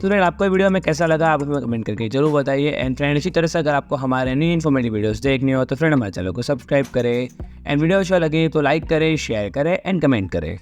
तो फ्रेंड आपको वीडियो में कैसा लगा आप हमें कमेंट करके जरूर बताइए। एंड फ्रेंड इसी तरह से अगर आपको हमारे न्यू इन्फॉर्मेटिव वीडियोस देखनी हो तो फ्रेंड हमारे चैनल को सब्सक्राइब करें। एंड वीडियो अच्छा लगे तो लाइक करें, शेयर करें एंड कमेंट करें।